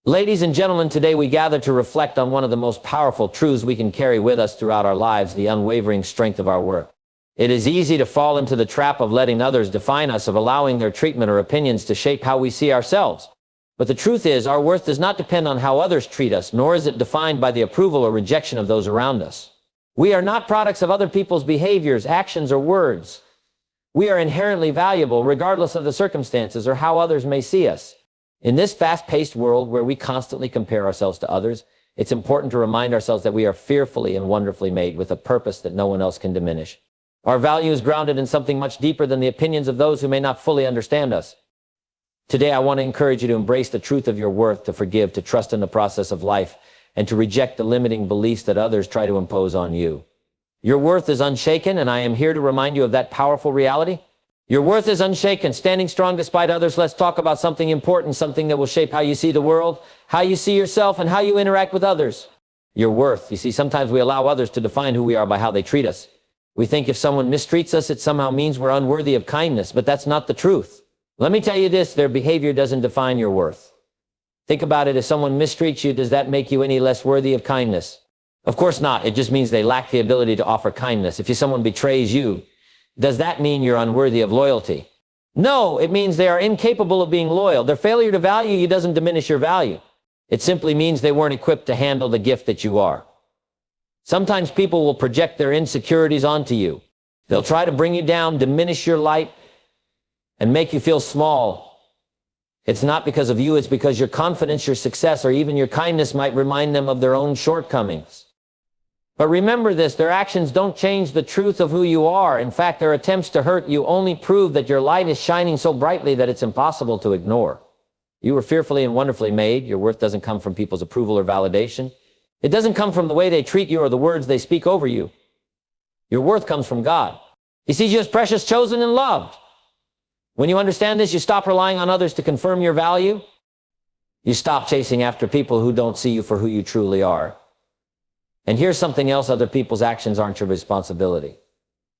Ladies and gentlemen, today we gather to reflect on one of the most powerful truths we can carry with us throughout our lives, the unwavering strength of our worth. It is easy to fall into the trap of letting others define us, of allowing their treatment or opinions to shape how we see ourselves. But the truth is, our worth does not depend on how others treat us, nor is it defined by the approval or rejection of those around us. We are not products of other people's behaviors, actions, or words. We are inherently valuable, regardless of the circumstances or how others may see us. In this fast-paced world where we constantly compare ourselves to others, it's important to remind ourselves that we are fearfully and wonderfully made with a purpose that no one else can diminish. Our value is grounded in something much deeper than the opinions of those who may not fully understand us. Today, I want to encourage you to embrace the truth of your worth, to forgive, to trust in the process of life, and to reject the limiting beliefs that others try to impose on you. Your worth is unshaken, and I am here to remind you of that powerful reality. Your worth is unshaken, standing strong despite others. Let's talk about something important, something that will shape how you see the world, how you see yourself, and how you interact with others. Your worth. You see, sometimes we allow others to define who we are by how they treat us. We think if someone mistreats us, it somehow means we're unworthy of kindness, but that's not the truth. Let me tell you this, their behavior doesn't define your worth. Think about it, if someone mistreats you, does that make you any less worthy of kindness? Of course not. It just means they lack the ability to offer kindness. If someone betrays you, does that mean you're unworthy of loyalty? No, it means they are incapable of being loyal. Their failure to value you doesn't diminish your value. It simply means they weren't equipped to handle the gift that you are. Sometimes people will project their insecurities onto you. They'll try to bring you down, diminish your light, and make you feel small. It's not because of you, it's because your confidence, your success, or even your kindness might remind them of their own shortcomings. But remember this, their actions don't change the truth of who you are. In fact, their attempts to hurt you only prove that your light is shining so brightly that it's impossible to ignore. You were fearfully and wonderfully made. Your worth doesn't come from people's approval or validation. It doesn't come from the way they treat you or the words they speak over you. Your worth comes from God. He sees you as precious, chosen, and loved. When you understand this, you stop relying on others to confirm your value. You stop chasing after people who don't see you for who you truly are. And here's something else, other people's actions aren't your responsibility.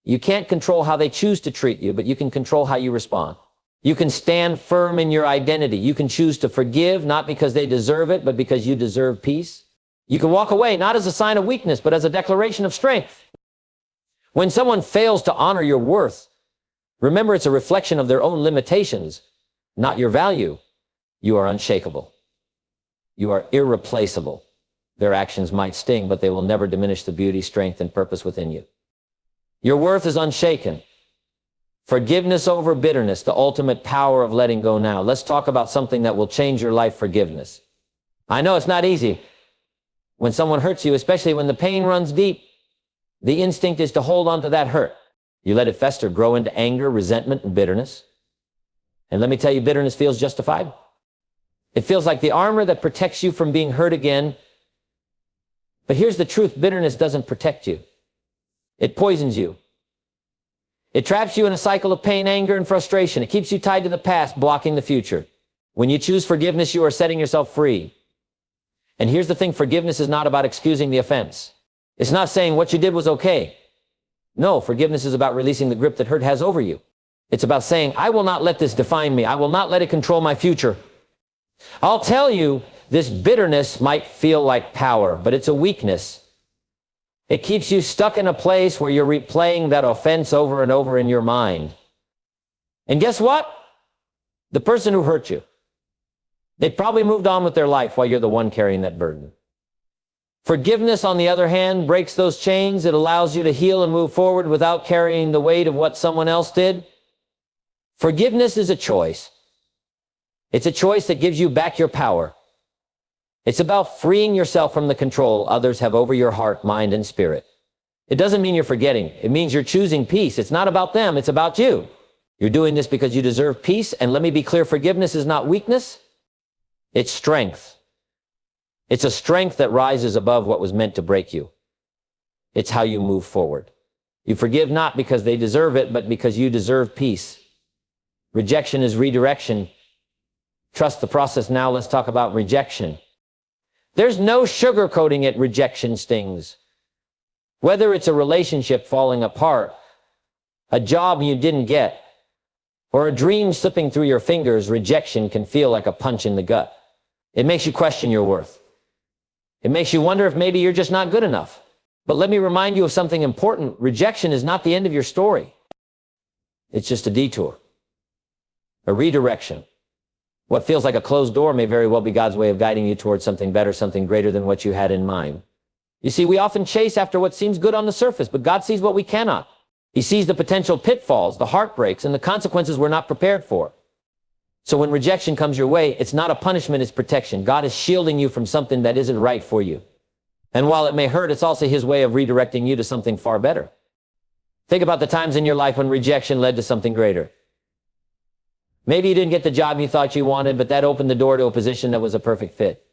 You can't control how they choose to treat you, but you can control how you respond. You can stand firm in your identity. You can choose to forgive, not because they deserve it, but because you deserve peace. You can walk away, not as a sign of weakness, but as a declaration of strength. When someone fails to honor your worth, remember it's a reflection of their own limitations, not your value. You are unshakable. You are irreplaceable. Their actions might sting, but they will never diminish the beauty, strength, and purpose within you. Your worth is unshaken. Forgiveness over bitterness, the ultimate power of letting go now. Let's talk about something that will change your life, forgiveness. I know it's not easy. When someone hurts you, especially when the pain runs deep, the instinct is to hold on to that hurt. You let it fester, grow into anger, resentment, and bitterness. And let me tell you, bitterness feels justified. It feels like the armor that protects you from being hurt again. But here's the truth, bitterness doesn't protect you. It poisons you. It traps you in a cycle of pain, anger, and frustration. It keeps you tied to the past, blocking the future. When you choose forgiveness, you are setting yourself free. And here's the thing, forgiveness is not about excusing the offense. It's not saying what you did was okay. No, forgiveness is about releasing the grip that hurt has over you. It's about saying, I will not let this define me. I will not let it control my future. I'll tell you, this bitterness might feel like power, but it's a weakness. It keeps you stuck in a place where you're replaying that offense over and over in your mind. And guess what? The person who hurt you, they probably moved on with their life while you're the one carrying that burden. Forgiveness, on the other hand, breaks those chains. It allows you to heal and move forward without carrying the weight of what someone else did. Forgiveness is a choice. It's a choice that gives you back your power. It's about freeing yourself from the control others have over your heart, mind, and spirit. It doesn't mean you're forgetting. It means you're choosing peace. It's not about them. It's about you. You're doing this because you deserve peace. And let me be clear, forgiveness is not weakness. It's strength. It's a strength that rises above what was meant to break you. It's how you move forward. You forgive not because they deserve it, but because you deserve peace. Rejection is redirection. Trust the process. Now let's talk about rejection. There's no sugarcoating it, rejection stings. Whether it's a relationship falling apart, a job you didn't get, or a dream slipping through your fingers, rejection can feel like a punch in the gut. It makes you question your worth. It makes you wonder if maybe you're just not good enough. But let me remind you of something important. Rejection is not the end of your story. It's just a detour, a redirection. What feels like a closed door may very well be God's way of guiding you towards something better, something greater than what you had in mind. You see, we often chase after what seems good on the surface, but God sees what we cannot. He sees the potential pitfalls, the heartbreaks, and the consequences we're not prepared for. So when rejection comes your way, it's not a punishment, it's protection. God is shielding you from something that isn't right for you. And while it may hurt, it's also his way of redirecting you to something far better. Think about the times in your life when rejection led to something greater. Maybe you didn't get the job you thought you wanted, but that opened the door to a position that was a perfect fit.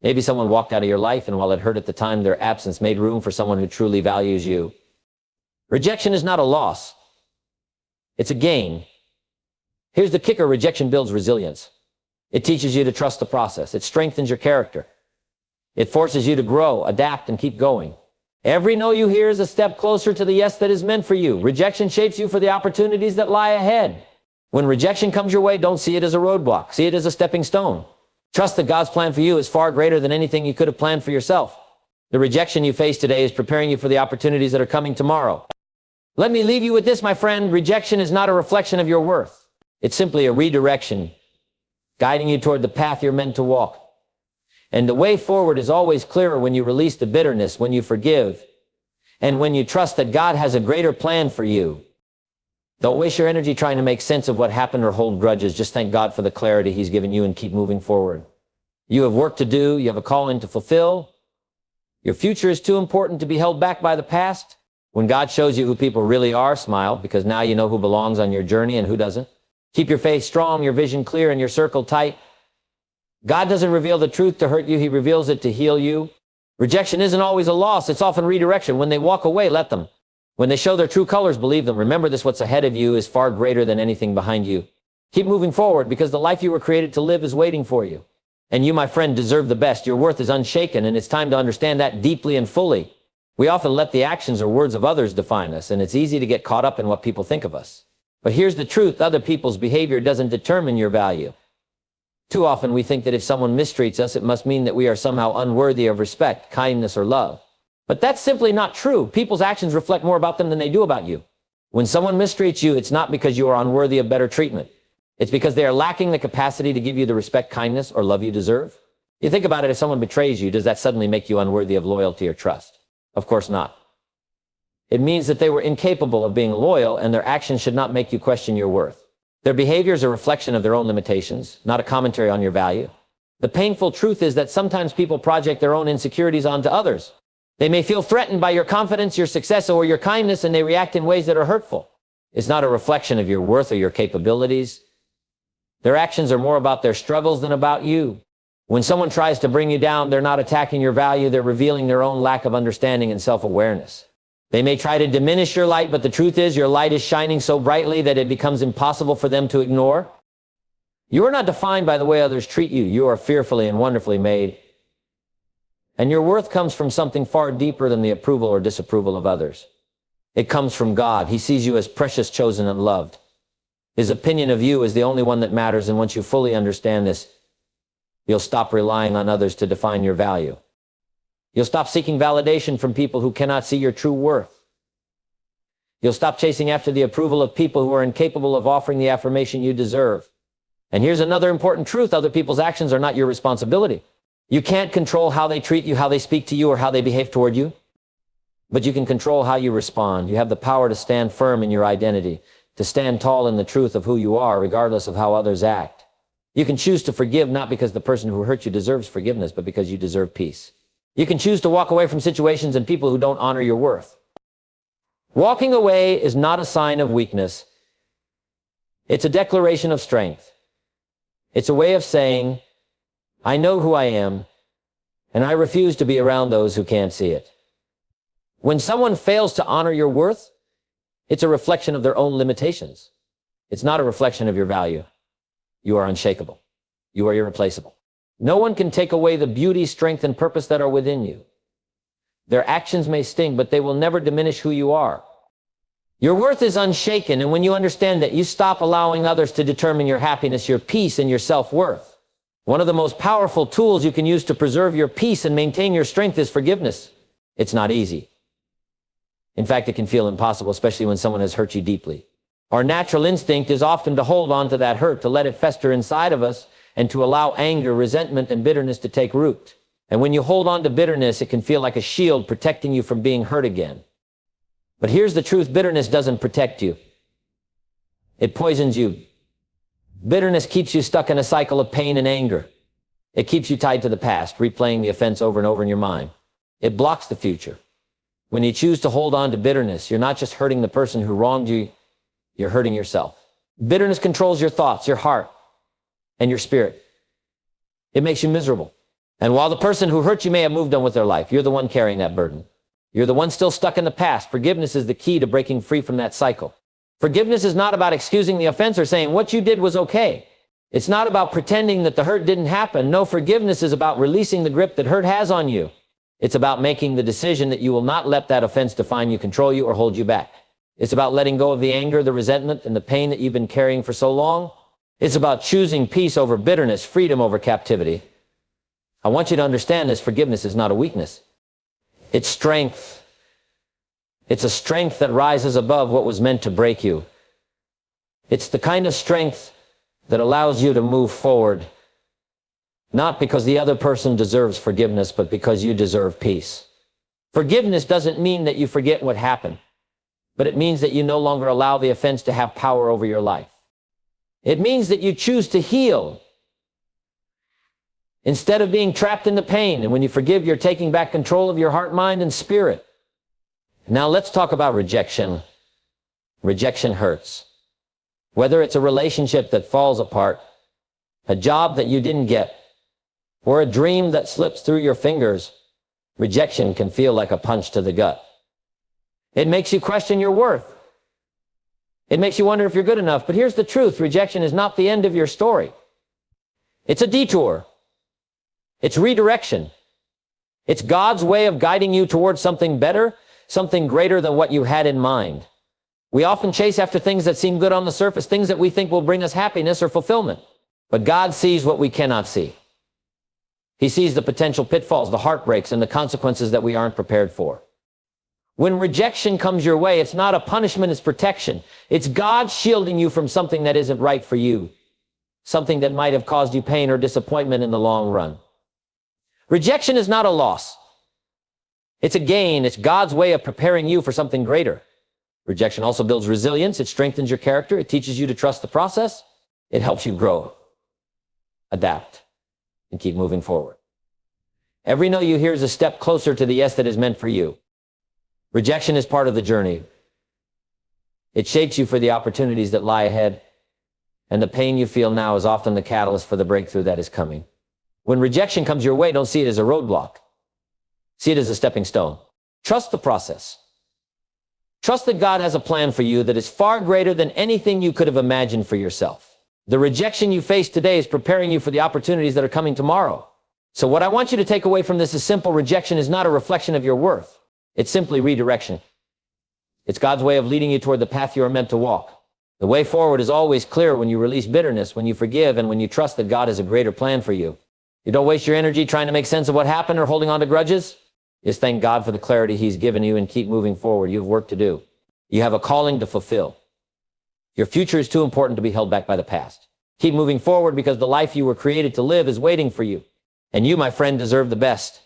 Maybe someone walked out of your life, and while it hurt at the time, their absence made room for someone who truly values you. Rejection is not a loss. It's a gain. Here's the kicker: rejection builds resilience. It teaches you to trust the process. It strengthens your character. It forces you to grow, adapt, and keep going. Every no you hear is a step closer to the yes that is meant for you. Rejection shapes you for the opportunities that lie ahead. When rejection comes your way, don't see it as a roadblock. See it as a stepping stone. Trust that God's plan for you is far greater than anything you could have planned for yourself. The rejection you face today is preparing you for the opportunities that are coming tomorrow. Let me leave you with this, my friend. Rejection is not a reflection of your worth. It's simply a redirection, guiding you toward the path you're meant to walk. And the way forward is always clearer when you release the bitterness, when you forgive, and when you trust that God has a greater plan for you. Don't waste your energy trying to make sense of what happened or hold grudges. Just thank God for the clarity he's given you and keep moving forward. You have work to do. You have a calling to fulfill. Your future is too important to be held back by the past. When God shows you who people really are, smile, because now you know who belongs on your journey and who doesn't. Keep your faith strong, your vision clear, and your circle tight. God doesn't reveal the truth to hurt you. He reveals it to heal you. Rejection isn't always a loss. It's often redirection. When they walk away, let them. When they show their true colors, believe them. Remember this: what's ahead of you is far greater than anything behind you. Keep moving forward, because the life you were created to live is waiting for you. And you, my friend, deserve the best. Your worth is unshaken, and it's time to understand that deeply and fully. We often let the actions or words of others define us, and it's easy to get caught up in what people think of us. But here's the truth: other people's behavior doesn't determine your value. Too often we think that if someone mistreats us, it must mean that we are somehow unworthy of respect, kindness, or love. But that's simply not true. People's actions reflect more about them than they do about you. When someone mistreats you, it's not because you are unworthy of better treatment. It's because they are lacking the capacity to give you the respect, kindness, or love you deserve. You think about it: if someone betrays you, does that suddenly make you unworthy of loyalty or trust? Of course not. It means that they were incapable of being loyal, and their actions should not make you question your worth. Their behavior is a reflection of their own limitations, not a commentary on your value. The painful truth is that sometimes people project their own insecurities onto others. They may feel threatened by your confidence, your success, or your kindness, and they react in ways that are hurtful. It's not a reflection of your worth or your capabilities. Their actions are more about their struggles than about you. When someone tries to bring you down, they're not attacking your value, they're revealing their own lack of understanding and self-awareness. They may try to diminish your light, but the truth is your light is shining so brightly that it becomes impossible for them to ignore. You are not defined by the way others treat you. You are fearfully and wonderfully made. And your worth comes from something far deeper than the approval or disapproval of others. It comes from God. He sees you as precious, chosen, and loved. His opinion of you is the only one that matters, and once you fully understand this, you'll stop relying on others to define your value. You'll stop seeking validation from people who cannot see your true worth. You'll stop chasing after the approval of people who are incapable of offering the affirmation you deserve. And here's another important truth: other people's actions are not your responsibility. You can't control how they treat you, how they speak to you, or how they behave toward you. But you can control how you respond. You have the power to stand firm in your identity, to stand tall in the truth of who you are, regardless of how others act. You can choose to forgive, not because the person who hurt you deserves forgiveness, but because you deserve peace. You can choose to walk away from situations and people who don't honor your worth. Walking away is not a sign of weakness. It's a declaration of strength. It's a way of saying, I know who I am, and I refuse to be around those who can't see it. When someone fails to honor your worth, it's a reflection of their own limitations. It's not a reflection of your value. You are unshakable. You are irreplaceable. No one can take away the beauty, strength, and purpose that are within you. Their actions may sting, but they will never diminish who you are. Your worth is unshaken, and when you understand that, you stop allowing others to determine your happiness, your peace, and your self-worth. One of the most powerful tools you can use to preserve your peace and maintain your strength is forgiveness. It's not easy. In fact, it can feel impossible, especially when someone has hurt you deeply. Our natural instinct is often to hold on to that hurt, to let it fester inside of us, and to allow anger, resentment, and bitterness to take root. And when you hold on to bitterness, it can feel like a shield protecting you from being hurt again. But here's the truth: bitterness doesn't protect you. It poisons you. Bitterness keeps you stuck in a cycle of pain and anger. It keeps you tied to the past, replaying the offense over and over in your mind. It blocks the future. When you choose to hold on to bitterness, you're not just hurting the person who wronged you, you're hurting yourself. Bitterness controls your thoughts, your heart, and your spirit. It makes you miserable. And while the person who hurt you may have moved on with their life, you're the one carrying that burden. You're the one still stuck in the past. Forgiveness is the key to breaking free from that cycle. Forgiveness is not about excusing the offense or saying what you did was okay. It's not about pretending that the hurt didn't happen. No, forgiveness is about releasing the grip that hurt has on you. It's about making the decision that you will not let that offense define you, control you, or hold you back. It's about letting go of the anger, the resentment, and the pain that you've been carrying for so long. It's about choosing peace over bitterness, freedom over captivity. I want you to understand this: forgiveness is not a weakness. It's strength. It's a strength that rises above what was meant to break you. It's the kind of strength that allows you to move forward, not because the other person deserves forgiveness, but because you deserve peace. Forgiveness doesn't mean that you forget what happened, but it means that you no longer allow the offense to have power over your life. It means that you choose to heal instead of being trapped in the pain. And when you forgive, you're taking back control of your heart, mind, and spirit. Now let's talk about rejection. Rejection hurts. Whether it's a relationship that falls apart, a job that you didn't get, or a dream that slips through your fingers, rejection can feel like a punch to the gut. It makes you question your worth. It makes you wonder if you're good enough. But here's the truth: rejection is not the end of your story. It's a detour. It's redirection. It's God's way of guiding you towards something better, something greater than what you had in mind. We often chase after things that seem good on the surface, things that we think will bring us happiness or fulfillment. But God sees what we cannot see. He sees the potential pitfalls, the heartbreaks, and the consequences that we aren't prepared for. When rejection comes your way, it's not a punishment, it's protection. It's God shielding you from something that isn't right for you, something that might have caused you pain or disappointment in the long run. Rejection is not a loss. It's a gain. It's God's way of preparing you for something greater. Rejection also builds resilience. It strengthens your character. It teaches you to trust the process. It helps you grow, adapt, and keep moving forward. Every no you hear is a step closer to the yes that is meant for you. Rejection is part of the journey. It shapes you for the opportunities that lie ahead, and the pain you feel now is often the catalyst for the breakthrough that is coming. When rejection comes your way, don't see it as a roadblock. See it as a stepping stone. Trust the process. Trust that God has a plan for you that is far greater than anything you could have imagined for yourself. The rejection you face today is preparing you for the opportunities that are coming tomorrow. So what I want you to take away from this is simple: rejection is not a reflection of your worth. It's simply redirection. It's God's way of leading you toward the path you are meant to walk. The way forward is always clear when you release bitterness, when you forgive, and when you trust that God has a greater plan for you. You don't waste your energy trying to make sense of what happened or holding on to grudges. Just thank God for the clarity He's given you and keep moving forward. You have work to do. You have a calling to fulfill. Your future is too important to be held back by the past. Keep moving forward because the life you were created to live is waiting for you. And you, my friend, deserve the best.